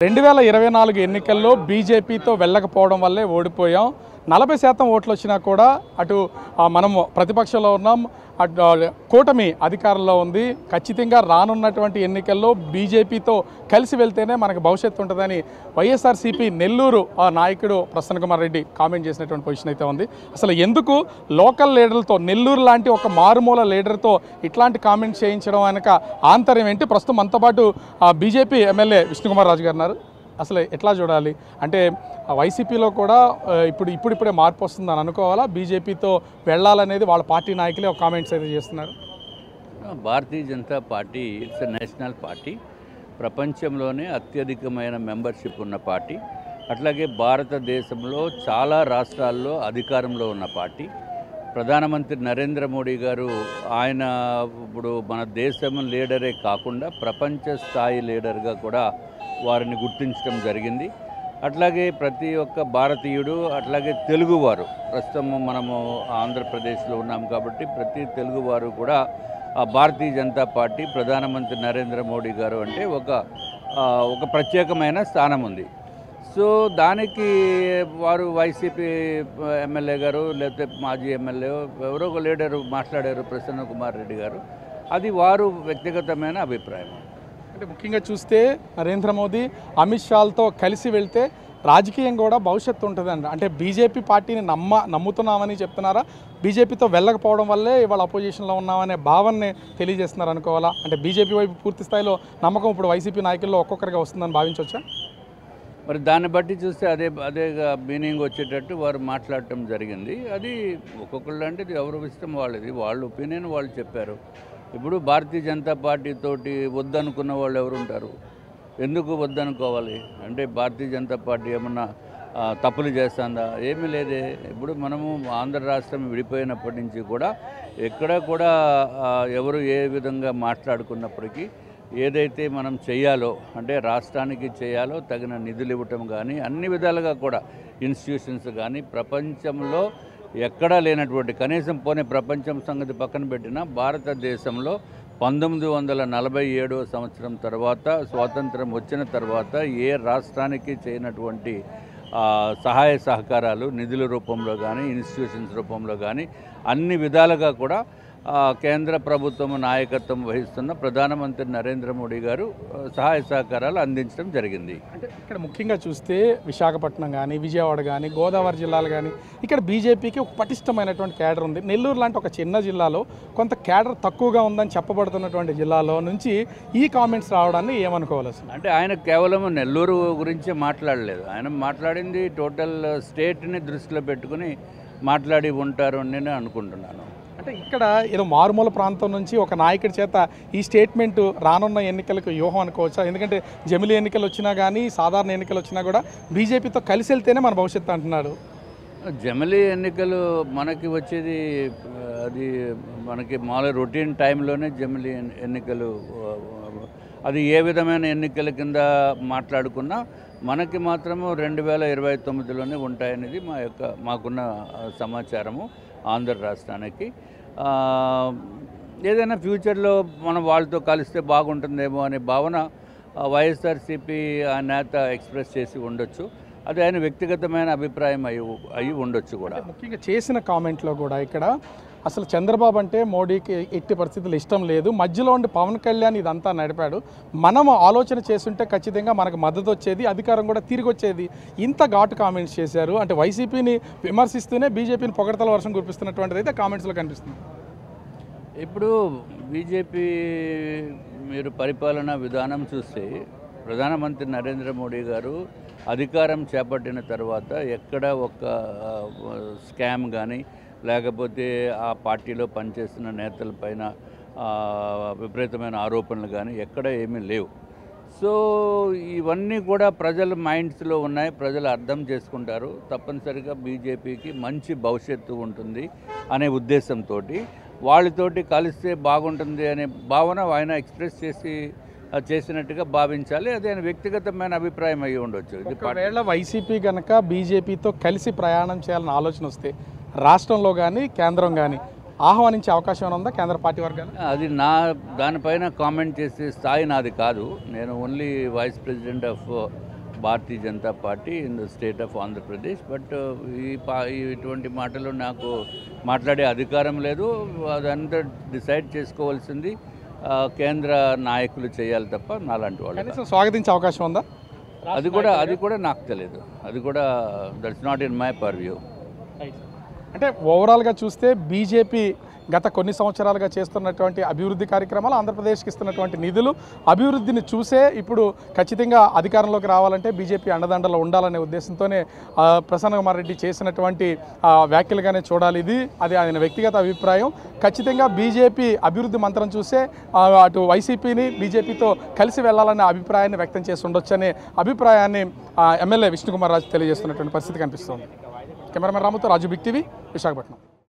2024 ఎన్నికల్లో బీజేపీతో వెళ్ళకపోవడం వల్లే ఓడిపోయాం. 40% ఓట్లు వచ్చినా కూడా అటు మనము ప్రతిపక్షంలో ఉన్నాం, అటు కూటమి అధికారంలో ఉంది. ఖచ్చితంగా రానున్నటువంటి ఎన్నికల్లో బీజేపీతో కలిసి వెళ్తేనే మనకు భవిష్యత్తు ఉంటుందని వైఎస్ఆర్సీపీ నెల్లూరు నాయకుడు ప్రసన్న కుమార్ రెడ్డి కామెంట్ చేసినటువంటి పొజిషన్ అయితే ఉంది. అసలు ఎందుకు లోకల్ లీడర్లతో, నెల్లూరు లాంటి ఒక మారుమూల లీడర్తో ఇట్లాంటి కామెంట్స్ చేయించడం వెనక ఆంతర్యం ఏంటి? ప్రస్తుతం మనతో పాటు బీజేపీ ఎమ్మెల్యే విష్ణుకుమార్ రాజు గారు ఉన్నారు. అసలు ఎట్లా చూడాలి అంటే వైసీపీలో కూడా ఇప్పుడిప్పుడే మార్పు వస్తుందని అనుకోవాలా? బీజేపీతో వెళ్ళాలనేది వాళ్ళ పార్టీ నాయకులే ఒక కామెంట్స్ అయితే చేస్తున్నారు. Bharatiya Janata Party it's a national party, ప్రపంచంలోనే అత్యధికమైన మెంబర్షిప్ ఉన్న పార్టీ. అట్లాగే భారతదేశంలో చాలా రాష్ట్రాల్లో అధికారంలో ఉన్న పార్టీ. ప్రధానమంత్రి నరేంద్ర మోడీ గారు ఆయన ఇప్పుడు మన దేశం లీడరే కాకుండా ప్రపంచ స్థాయి లీడర్గా కూడా వారిని గుర్తించడం జరిగింది. అట్లాగే ప్రతి ఒక్క భారతీయుడు, అట్లాగే తెలుగువారు, ప్రస్తుతం మనము ఆంధ్రప్రదేశ్లో ఉన్నాం కాబట్టి ప్రతి తెలుగువారు కూడా భారతీయ జనతా పార్టీ, ప్రధానమంత్రి నరేంద్ర మోడీ గారు అంటే ఒక ప్రత్యేకమైన స్థానం ఉంది. సో దానికి వారు వైసీపీ ఎమ్మెల్యే గారు లేకపోతే మాజీ ఎమ్మెల్యే ఎవరో ఒక లీడరు మాట్లాడారు, ప్రసన్న కుమార్ రెడ్డి గారు, అది వారు వ్యక్తిగతమైన అభిప్రాయం. అంటే ముఖ్యంగా చూస్తే నరేంద్ర మోదీ అమిత్ షాలతో కలిసి వెళ్తే రాజకీయం కూడా భవిష్యత్తు ఉంటుందండి. అంటే బీజేపీ పార్టీని నమ్ముతున్నామని చెప్తున్నారా? బీజేపీతో వెళ్ళకపోవడం వల్లే ఇవాళ అపోజిషన్లో ఉన్నామనే భావనని తెలియజేస్తున్నారు అనుకోవాలా? అంటే బీజేపీ వైపు పూర్తి స్థాయిలో నమ్మకం ఇప్పుడు వైసీపీ నాయకుల్లో ఒక్కొక్కరిగా వస్తుందని భావించవచ్చా? మరి దాన్ని బట్టి చూస్తే అదే మీనింగ్ వచ్చేటట్టు వారు మాట్లాడటం జరిగింది. అది ఒక్కొక్కళ్ళు అంటే ఎవరు ఇష్టం వాళ్ళది, వాళ్ళ ఒపీనియన్ వాళ్ళు చెప్పారు. ఇప్పుడు భారతీయ జనతా పార్టీతోటి వద్దనుకున్న వాళ్ళు ఎవరు ఉంటారు? ఎందుకు వద్దనుకోవాలి? అంటే భారతీయ జనతా పార్టీ ఏమన్నా తప్పులు చేస్తుందా? ఏమీ లేదే. ఇప్పుడు మనము ఆంధ్ర రాష్ట్రం విడిపోయినప్పటి నుంచి కూడా ఎక్కడ కూడా ఎవరు ఏ విధంగా మాట్లాడుకున్నప్పటికీ ఏదైతే మనం చేయాలో, అంటే రాష్ట్రానికి చేయాలో తగిన నిధులు ఇవ్వటం కానీ అన్ని విధాలుగా కూడా ఇన్స్టిట్యూషన్స్ కానీ ప్రపంచంలో ఎక్కడా లేనటువంటి, కనీసం పోనీ ప్రపంచం సంగతి పక్కన పెట్టిన భారతదేశంలో 1947 సంవత్సరం తర్వాత స్వాతంత్రం వచ్చిన తర్వాత ఏ రాష్ట్రానికి చేయనటువంటి సహాయ సహకారాలు నిధుల రూపంలో కానీ ఇన్స్టిట్యూషన్స్ రూపంలో కానీ అన్ని విధాలుగా కూడా కేంద్ర ప్రభుత్వం నాయకత్వం వహిస్తున్న ప్రధానమంత్రి నరేంద్ర మోడీ గారు సహాయ సహకారాలు అందించడం జరిగింది. అంటే ఇక్కడ ముఖ్యంగా చూస్తే విశాఖపట్నం కానీ, విజయవాడ కానీ, గోదావరి జిల్లాలు కానీ ఇక్కడ బీజేపీకి ఒక పటిష్టమైనటువంటి క్యాడర్ ఉంది. నెల్లూరు లాంటి ఒక చిన్న జిల్లాలో కొంత క్యాడర్ తక్కువగా ఉందని చెప్పబడుతున్నటువంటి జిల్లాలో నుంచి ఈ కామెంట్స్ రావడాన్ని ఏమనుకోవాలి? అంటే ఆయన కేవలం నెల్లూరు గురించి మాట్లాడలేదు, ఆయన మాట్లాడింది టోటల్ స్టేట్ని దృష్టిలో పెట్టుకుని మాట్లాడి ఉంటారు అని నేను అనుకుంటున్నాను. అంటే ఇక్కడ ఏదో మారుమూల ప్రాంతం నుంచి ఒక నాయకుడి చేత ఈ స్టేట్మెంట్ రానున్న ఎన్నికలకు వ్యూహం అనుకోవచ్చా? ఎందుకంటే జమిలీ ఎన్నికలు వచ్చినా కానీ సాధారణ ఎన్నికలు వచ్చినా కూడా బీజేపీతో కలిసి వెళ్తేనే మన భవిష్యత్తు అంటున్నాడు. జమిలీ ఎన్నికలు మనకి వచ్చేది అది మనకి మామూలు రొటీన్ టైంలోనే జమిలీ ఎన్నికలు, అది ఏ విధమైన ఎన్నికల కింద మాట్లాడుకున్నా మనకి మాత్రము 2029లోనే ఉంటాయనేది మాకున్న సమాచారము. ఆంధ్ర రాష్ట్రానికి ఏదైనా ఫ్యూచర్లో మనం వాళ్ళతో కలిస్తే బాగుంటుందేమో అనే భావన వైఎస్ఆర్సీపీ నేత ఎక్స్ప్రెస్ చేసి ఉండొచ్చు. అది ఆయన వ్యక్తిగతమైన అభిప్రాయం అయి ఉండొచ్చు కూడా. ముఖ్యంగా చేసిన కామెంట్లో కూడా ఇక్కడ అసలు చంద్రబాబు అంటే మోడీకి ఎట్టి పరిస్థితులు ఇష్టం లేదు, మధ్యలో ఉండి పవన్ కళ్యాణ్ ఇదంతా నడిపాడు, మనం ఆలోచన చేస్తుంటే ఖచ్చితంగా మనకు మద్దతు వచ్చేది, అధికారం కూడా తిరిగి వచ్చేది, ఇంత ఘాటు కామెంట్స్ చేశారు. అంటే వైసీపీని విమర్శిస్తూనే బీజేపీని పొగడతల వర్షం కురిపిస్తున్నటువంటిది అయితే కామెంట్స్లో కనిపిస్తుంది. ఇప్పుడు బీజేపీ మీరు పరిపాలనా విధానం చూస్తే ప్రధానమంత్రి నరేంద్ర మోడీ గారు అధికారం చేపట్టిన తర్వాత ఎక్కడ ఒక స్కామ్ కానీ లేకపోతే ఆ పార్టీలో పనిచేస్తున్న నేతలపైన విపరీతమైన ఆరోపణలు కానీ ఎక్కడ ఏమీ లేవు. సో ఇవన్నీ కూడా ప్రజల మైండ్స్లో ఉన్నాయి, ప్రజలు అర్థం చేసుకుంటారు. తప్పనిసరిగా బీజేపీకి మంచి భవిష్యత్తు ఉంటుంది అనే ఉద్దేశంతో వాళ్ళతోటి కలిస్తే బాగుంటుంది అనే భావన ఆయన ఎక్స్ప్రెస్ చేసినట్టుగా భావించాలి. అది ఆయన వ్యక్తిగతమైన అభిప్రాయం అయ్యి ఉండొచ్చు. ఒకవేళ వైసీపీ కనుక బీజేపీతో కలిసి ప్రయాణం చేయాలని ఆలోచన వస్తే రాష్ట్రంలో కానీ కేంద్రం కానీ ఆహ్వానించే అవకాశం ఉందా కేంద్ర పార్టీ వర్గాలు? అది దానిపైన కామెంట్ చేసే స్థాయి నాది కాదు. నేను only vice president of Bharatiya Janata Party in the state of Andhra Pradesh. But ఇటువంటి మాటలు నాకు మాట్లాడే అధికారం లేదు. అదంతా డిసైడ్ చేసుకోవాల్సింది కేంద్ర నాయకులు చేయాలి తప్ప నాలాంటి వాళ్ళు. కనీసం స్వాగతించే అవకాశం ఉందా? అది కూడా నాకు తెలియదు. అది కూడా that's not in my purview. అంటే ఓవరాల్గా చూస్తే బీజేపీ గత కొన్ని సంవత్సరాలుగా చేస్తున్నటువంటి అభివృద్ధి కార్యక్రమాలు, ఆంధ్రప్రదేశ్కి ఇస్తున్నటువంటి నిధులు, అభివృద్ధిని చూసే ఇప్పుడు ఖచ్చితంగా అధికారంలోకి రావాలంటే బీజేపీ అండదండలో ఉండాలనే ఉద్దేశంతోనే ప్రసన్న కుమార్ రెడ్డి చేసినటువంటి వ్యాఖ్యలుగానే చూడాలి ఇది. అది ఆయన వ్యక్తిగత అభిప్రాయం. ఖచ్చితంగా బీజేపీ అభివృద్ధి మంత్రం చూసే అటు వైసీపీని బీజేపీతో కలిసి వెళ్లాలనే అభిప్రాయాన్ని వ్యక్తం చేసి ఉండొచ్చనే అభిప్రాయాన్ని ఎమ్మెల్యే విష్ణుకుమార్ రాజు తెలియజేస్తున్నటువంటి పరిస్థితి కనిపిస్తోంది. కెమెరామెన్ రాముతో రాజు, బిగ్ టీవీ, విశాఖపట్నం.